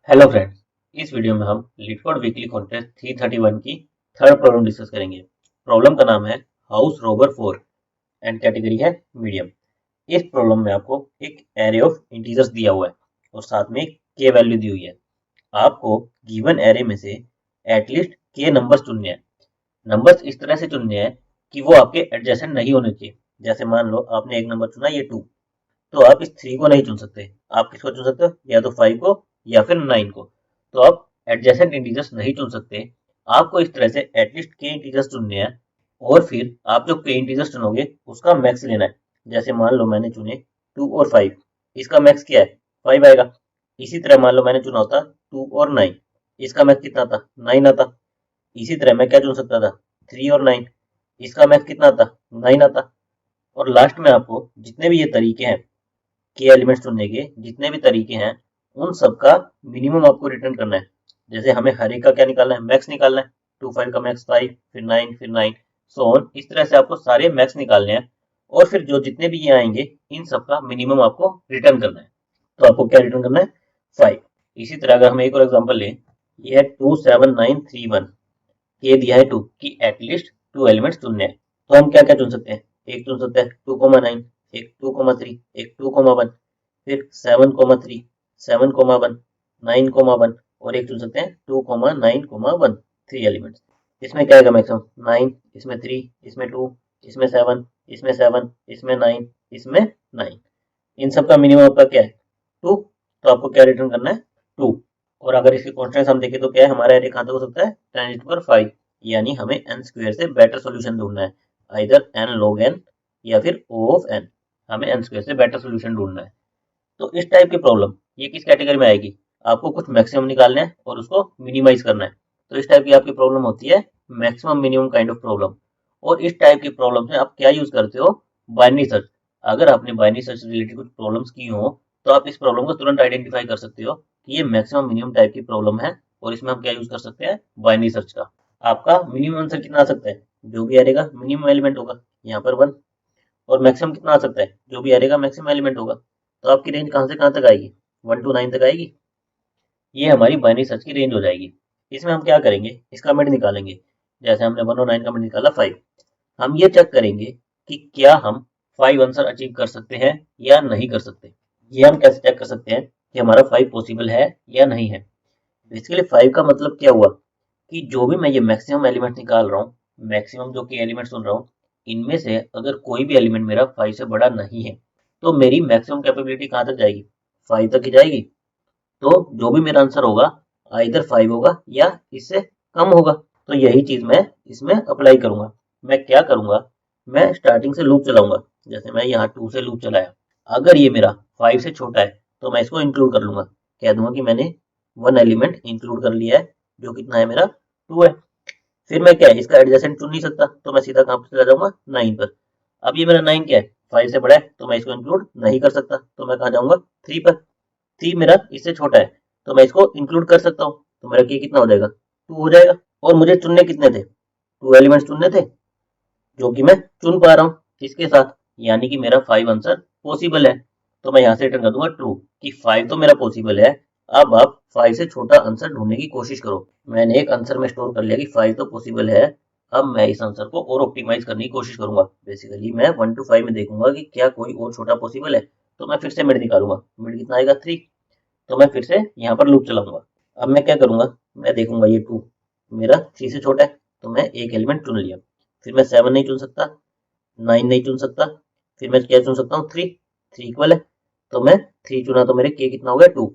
Hello friends, इस video में हम लिटकोड वीकली कॉन्टेस्ट 331 की थर्ड प्रॉब्लम डिस्कस करेंगे। प्रॉब्लम का नाम है हाउस रोवर 4 एंड कैटेगरी है मीडियम। इस प्रॉब्लम में आपको एक एरे ऑफ इंटीजर्स दिया हुआ है और साथ में एक के वैल्यू दी हुई है। आपको गिवन एरे में से एटलीस्ट के नंबर्स चुनने हैं। नंबर्स इस तरह से चुनने हैं कि वो आपके एडजेसेंट नहीं होने चाहिए। जैसे मान लो आपने एक नंबर चुना, ये 2, तो आप इस 3 को नहीं चुन सकते। आप किसको चुन सकते हो? या तो 5 को या फिर 9 को। तो आप एडजेसेंट इंटीजर्स नहीं चुन सकते। आपको इस तरह से एटलीस्ट के इंटीजर्स चुनने हैं और फिर आप जो के इंटीजर्स चुनोगे उसका मैक्स लेना है। जैसे मान लो मैंने चुने 2 और 5, इसका मैक्स क्या है? 5 आएगा। इसी तरह मान लो मैंने चुना होता 2 और 9, इसका मैक्स कितना था? 9 आता। इसी तरह मैं क्या चुन सकता था? 3 और 9, इसका मैक्स कितना आता? 9 आता। और लास्ट में आपको जितने भी ये तरीके हैं के एलिमेंट्स चुनने के, जितने भी तरीके हैं, उन सबका मिनिमम आपको रिटर्न करना है। जैसे हमें हर एक का क्या निकालना है? मैक्स निकालना है। 2 5 का मैक्स 5, फिर 9, फिर 9, सो ऑन। इस तरह से आपको सारे मैक्स निकालने हैं और फिर जो जितने भी ये आएंगे इन सबका मिनिमम आपको रिटर्न करना है। तो आपको क्या रिटर्न करना है? 5। इसी तरह अगर हम एक और एग्जांपल लें, ये है 2 7 9 3 1, ये दिया है 2 कि एटलीस्ट 2 एलिमेंट्स चुनने हैं। तो हम क्या क्या चुन सकते हैं? एक चुन सकते हैं 2,9, एक 2,3, एक 2,1, फिर 7,3, 7,1, 9,1, और एक चुन सकते हैं 2,9,1, 3 एलिमेंट्स। इसमें क्या आएगा? मैक्सिमम 9, इसमें 3, इसमें 2, इसमें 7, इसमें 7, इसमें 9, इसमें 9। इन सब का मिनिमम आपका क्या है? 2। तो आपको क्या रिटर्न करना है? 2। और अगर इसके कॉन्स्टेंट्स हम देखें तो क्या है? हमारा एरे कहाँ तक हो सकता है? 10⁻5। यानी हमें n स्क्वायर से बेटर सॉल्यूशन ढूंढना है। आइदर n log n या फिर O ऑफ n। हमें n स्क्वायर से बेटर सॉल्यूशन ढूंढना है। तो इस टाइप की प्रॉब्लम ये किस कैटेगरी में आएगी? आपको कुछ मैक्सिमम निकालना है और उसको मिनिमाइज करना है। तो इस टाइप की आपकी प्रॉब्लम होती है maximum minimum kind of problem. और इस टाइप की प्रॉब्लम में आप क्या यूज करते हो? Binary search. अगर आपने बाइनरी सर्च रिलेटेड कुछ प्रॉब्लम्स की हो तो आप इस प्रॉब्लम को तुरंत आइडेंटिफाई कर सकते हो कि ये मैक्सिमम मिनिमम टाइप की प्रॉब्लम है। और इसमें हम क्या यूज कर सकते हैं? बाइनरी सर्च का। आपका मिनिमम आंसर कितना आ सकता है? जो भी आएगा मिनिमम एलिमेंट होगा, यहाँ पर 1। और मैक्सिमम कितना आ सकता है? जो भी आएगा मैक्सिमम एलिमेंट होगा। तो आपकी रेंज कहाँ से कहाँ तक आएगी? 1 to 9 तक आएगी। ये हमारी बाइनरी सर्च की रेंज हो जाएगी। इसमें हम क्या करेंगे? इसका मिड निकालेंगे। जैसे हमने 1 और 9 का मिड निकाला 5। हम ये चेक करेंगे कि क्या हम 5 आंसर अचीव कर सकते हैं या नहीं कर सकते। ये हम कैसे चेक कर सकते हैं कि हमारा 5 पॉसिबल है या नहीं है? बेसिकली 5 का मतलब क्या हुआ कि जो भी मैं ये मैक्सिमम एलिमेंट निकाल रहा हूँ, मैक्सिमम जो कि एलिमेंट सुन रहा हूँ, इनमें से अगर कोई भी एलिमेंट मेरा 5 से बड़ा नहीं है तो मेरी मैक्सिमम कैपेबिलिटी कहाँ तक जाएगी? 5 तक ही जाएगी। तो जो भी मेरा आंसर होगा आइदर 5 होगा या इससे कम होगा। तो यही चीज मैं इसमें अप्लाई करूंगा। मैं क्या करूंगा? मैं स्टार्टिंग से लूप चलाऊंगा। जैसे मैं यहाँ 2 से लूप चलाया, अगर ये मेरा 5 से छोटा है तो मैं इसको इंक्लूड कर लूंगा। कह दूंगा कि मैंने 1 एलिमेंट इंक्लूड कर लिया है, जो कितना है? मेरा 2 है। फिर मैं क्या है? इसका एडजेसेंट चुन नहीं सकता, तो मैं सीधा कहाँ पर चला जाऊंगा? 9 पर। अब ये मेरा 9 क्या है? 5 से बड़ा है, तो मैं इसको इंक्लूड नहीं कर सकता, तो मैं कहाँ जाऊंगा? 3 पर। 3 मेरा इससे छोटा है तो मैं इसको इंक्लूड कर सकता हूँ, तो मेरा के कितना हो जाएगा? 2 हो जाएगा। और मुझे चुनने कितने थे? 2 एलिमेंट्स चुनने थे, जो कि मैं चुन पा रहा हूँ इसके साथ। यानी कि मेरा 5 आंसर पॉसिबल है। तो मैं यहाँ से रिटर्न कर दूंगा ट्रू, कि 5 तो मेरा पॉसिबल है। अब आप 5 से छोटा आंसर ढूंढने की कोशिश करो। मैंने एक आंसर में स्टोर कर लिया कि 5 तो पॉसिबल है। अब मैं इस आंसर को और ऑप्टिमाइज करने की कोशिश करूंगा। बेसिकली मैं 1 to 5 में देखूंगा कि क्या कोई और छोटा पॉसिबल है। तो मैं फिर से मिड निकालूंगा। मिड कितना आएगा? 3। तो मैं फिर से यहाँ पर लूप चलाऊंगा। अब मैं क्या करूंगा? मैं देखूंगा ये 2 मेरा 3 से छोटा है, तो मैं एक एलिमेंट चुन लिया। फिर मैं 7 नहीं चुन सकता, 9 नहीं चुन सकता, फिर मैं क्या चुन सकता हूँ? 3। 3 इक्वल है, तो मैं 3 चुना, तो मेरे के कितना हो गया? 2।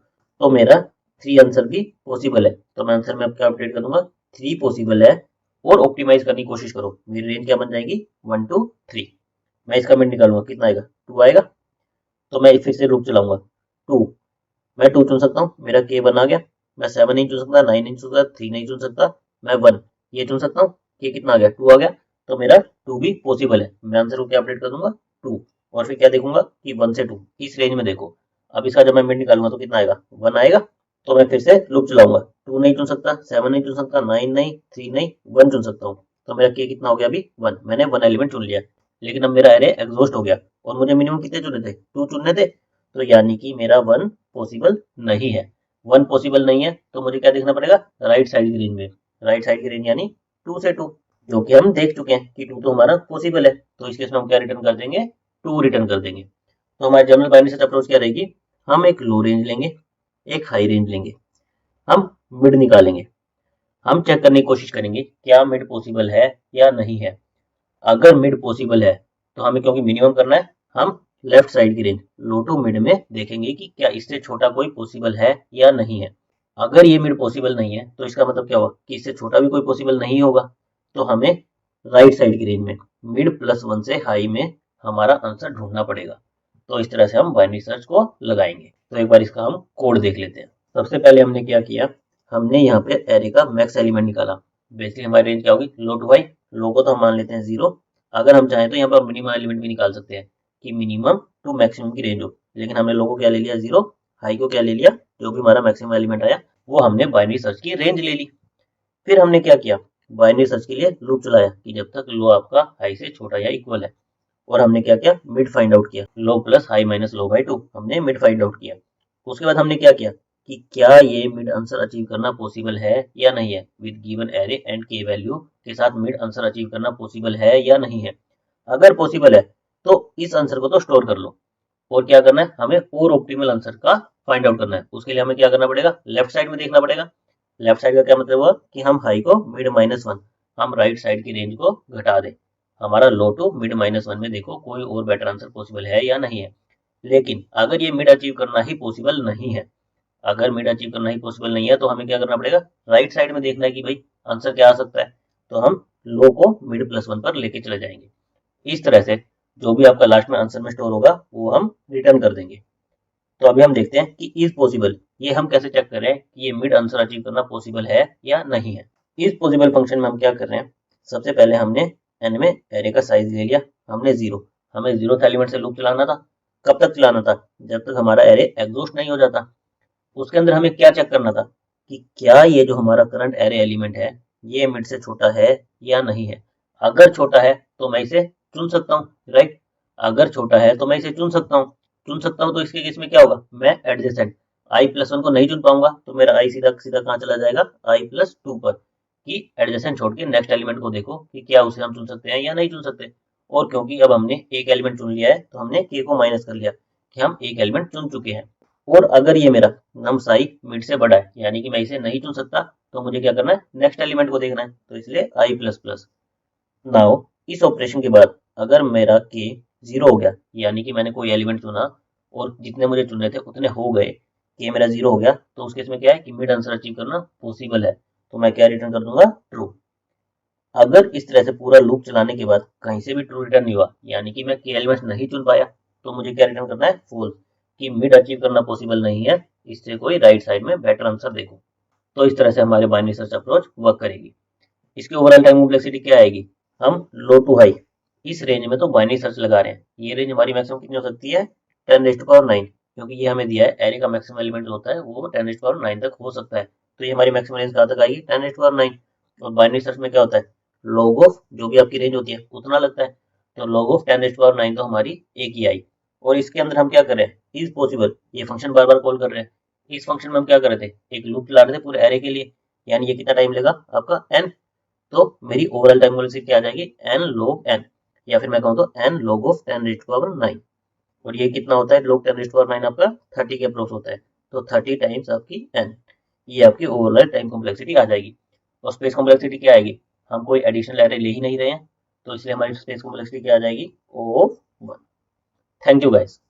तो मेरा 3 आंसर भी पॉसिबल है। तो मैं आंसर में अब क्या अपडेट कर दूंगा? 3 पॉसिबल है। और ऑप्टिमाइज करने की कोशिश करो। मेरी रेंज क्या बन जाएगी? 1 to 3। मैं इसका मिड निकालूंगा, कितना आएगा? 2 आएगा। तो मैं फिर से लूप चलाऊंगा। 2, मैं 2 चुन सकता हूँ, मेरा के 1 आ गया। मैं 7 नहीं चुन सकता, 9 नहीं चुन सकता, 3 नहीं चुन सकता, मैं 1 ये चुन सकता हूँ। के कितना आ गया? 2 आ गया। तो मेरा 2 भी पॉसिबल है। मैं आंसर को क्या अपडेट कर दूंगा? 2। और फिर क्या देखूंगा कि 1 से 2 इस रेंज में देखो। अब इसका जब मैं मिड निकालूंगा तो कितना आएगा? 1 आएगा। तो मैं फिर से लूप चलाऊंगा। 2 नहीं चुन सकता, 7 नहीं चुन सकता, 9 नहीं, 3 नहीं, 1 चुन सकता हूँ। तो मेरा के कितना हो गया? अभी 1। मैंने 1 एलिमेंट चुन लिया। लेकिन अब मेरा एरे एग्जॉस्ट हो गया और मुझे मिनिमम कितने चुने थे? 2 चुनने थे। तो यानी कि मेरा 1 पॉसिबल नहीं है। 1 पॉसिबल नहीं है तो मुझे क्या देखना पड़ेगा, राइट साइड की रेंज में। राइट साइड की रेंज यानी 2 से 2, जो कि हम देख चुके हैं कि 2 तो हमारा पॉसिबल है, तो इस केस में हम क्या रिटर्न कर देंगे, 2 रिटर्न कर देंगे। तो हमारी जनरल बाइनरी सर्च अप्रोच क्या रहेगी, हम एक लो रेंज लेंगे, एक हाई रेंज लेंगे, हम मिड निकालेंगे, हम चेक करने की कोशिश करेंगे क्या मिड पॉसिबल है या नहीं है। अगर मिड पॉसिबल है तो हमें, क्योंकि मिनिमम करना है, हम लेफ्ट साइड की रेंज लो टू मिड में देखेंगे कि क्या इससे छोटा कोई पॉसिबल है या नहीं है। अगर ये मिड पॉसिबल नहीं है तो इसका मतलब क्या हुआ कि इससे छोटा भी कोई पॉसिबल नहीं होगा, तो हमें राइट साइड की रेंज में मिड प्लस 1 से हाई में हमारा आंसर ढूंढना पड़ेगा। तो इस तरह से हम बाइनरी सर्च को लगाएंगे। तो एक बार इसका हम कोड देख लेते हैं। सबसे पहले हमने क्या किया, हमने यहाँ पे एरे का मैक्स एलिमेंट निकाला। बेसिकली हमारी रेंज क्या होगी, लो टू हाई। लो को तो हम मान लेते हैं 0। अगर हम चाहें तो यहाँ पर मिनिमम एलिमेंट भी निकाल सकते हैं कि मिनिमम टू मैक्सिमम की रेंज हो, लेकिन हमने लो को क्या ले लिया 0, हाई को क्या ले लिया, जो भी हमारा मैक्सिमम एलिमेंट आया वो हमने बाइनरी सर्च की रेंज ले ली। फिर हमने क्या किया, बाइनरी सर्च के लिए लूप चलाया कि जब तक लो आपका हाई से छोटा या इक्वल है। और हमने क्या किया, मिड फाइंड आउट किया, low plus high minus low by 2 हमने मिड फाइंड आउट किया। उसके बाद हमने क्या किया कि क्या ये मिड आंसर अचीव करना पॉसिबल है या नहीं है, विद गिवन एरे एंड के वैल्यू के साथ मिड आंसर अचीव करना पॉसिबल है या नहीं है। अगर पॉसिबल है तो इस आंसर को तो स्टोर कर लो, और क्या करना है, हमें और ऑप्टिमल आंसर का फाइंड आउट करना है। उसके लिए हमें क्या करना पड़ेगा, लेफ्ट साइड में देखना पड़ेगा। लेफ्ट साइड का क्या मतलब हुआ कि हम हाई को मिड माइनस 1, हम राइट साइड की रेंज को घटा दें। हमारा लो टू मिड माइनस 1 में देखो कोई और बेटर आंसर पॉसिबल है या नहीं है। लेकिन अगर ये मिड अचीव करना ही पॉसिबल नहीं है, अगर मिड अचीव करना ही पॉसिबल नहीं है तो हमें क्या करना पड़ेगा, राइट साइड में देखना है कि भाई आंसर क्या आ सकता है। तो हम लो को मिड प्लस 1 पर लेके चले जाएंगे। इस तरह से जो भी आपका लास्ट में आंसर में स्टोर होगा वो हम रिटर्न कर देंगे। तो अभी हम देखते हैं कि इज पॉसिबल, ये हम कैसे चेक करें कि ये मिड आंसर अचीव करना पॉसिबल है या नहीं है। इज पॉसिबल फंक्शन में हम क्या कर रहे हैं, सबसे पहले हमने एन में एरे का साइज ले लिया, हमने 0, हमें 0th एलिमेंट से लूप चलाना था। कब तक चलाना था, जब तक हमारा एरे एग्जॉस्ट नहीं हो जाता। उसके अंदर हमें क्या चेक करना था कि क्या ये जो हमारा करंट एरे एलिमेंट है ये मिड से छोटा है या नहीं है। अगर छोटा है तो मैं इसे चुन सकता हूँ, राइट। अगर छोटा है तो मैं इसे चुन सकता हूँ। तो इसके केस में क्या होगा, मैं एडजेसेंट आई प्लस 1 को नहीं चुन पाऊंगा, तो मेरा आई सीधा सीधा कहाँ चला जाएगा, आई प्लस 2 पर। कि एडजेसेंट छोड़ के नेक्स्ट एलिमेंट को देखो कि क्या उसे हम चुन सकते हैं या नहीं चुन सकते। और क्योंकि अब हमने एक एलिमेंट चुन लिया है तो हमने के को माइनस कर लिया कि हम एक एलिमेंट चुन चुके हैं। और अगर ये मेरा नम साई मिड से बड़ा है, यानी कि मैं इसे नहीं चुन सकता, तो मुझे क्या करना है, नेक्स्ट एलिमेंट को देखना है, तो इसलिए आई प्लस प्लस। नाउ इस ऑपरेशन के बाद अगर मेरा के 0 हो गया, यानी कि मैंने कोई एलिमेंट चुना और जितने मुझे चुनने थे उतने हो गए, के मेरा 0 हो गया, तो उस केस में क्या है कि मिड आंसर अचीव करना पॉसिबल है। तो मैं क्या रिटर्न कर दूंगा, ट्रू। अगर इस तरह से पूरा लूप चलाने के बाद कहीं से भी ट्रू रिटर्न नहीं हुआ, यानी कि मैं के एलिमेंट नहीं चुन पाया, तो मुझे क्या रिटर्न करना है, फॉल्स, कि मिड अचीव करना पॉसिबल नहीं है, इससे कोई राइट साइड में बेटर आंसर देखो। तो इस तरह से हमारे बाइनरी सर्च अप्रोच वर्क करेगी। इसकी ओवरऑल टाइम कॉम्प्लेक्सिटी क्या आएगी, हम लो टू हाई इस रेंज में तो बाइनरी सर्च लगा रहे हैं। ये रेंज हमारी मैक्सिमम कितनी हो सकती है, 10⁻9, क्योंकि ये हमें दिया है एरे का मैक्सिमम एलिमेंट जो होता है वो 10⁻9 तक हो सकता है। तो ये हमारी मैक्सिमम रेंज कहाँ तक आएगी, 10⁻9। और बाइनरी सर्च में क्या होता है, लॉग ऑफ जो भी आपकी रेंज होती है उतना लगता है। तो लॉग ऑफ 10⁻9 तो हमारी एक ही आई। और इसके अंदर हम क्या कर रहे हैं, इज पॉसिबल, ये फंक्शन बार बार कॉल कर रहे हैं। इस फंक्शन में हम क्या कर रहे थे, एक लूप चला रहे थे पूरे एरे के लिए, यानी ये कितना टाइम लेगा आपका n। तो मेरी ओवरऑल टाइम कॉम्प्लेक्सिटी क्या आ जाएगी, n log n, या फिर मैं कहूँ तो n log of 10⁻9। और ये कितना होता है, log 10⁻9 आपका 30 के अप्रोक्स होता है। तो 30 टाइम्स आपकी n, ये आपकी ओवरऑल टाइम कॉम्प्लेक्सिटी आ जाएगी। और स्पेस कॉम्प्लेक्सिटी क्या आएगी, हम कोई एडिशनल एरे ले ही नहीं रहे हैं, तो इसलिए हमारी स्पेस कॉम्प्लेक्सिटी क्या आ जाएगी, O of 1। Thank you guys.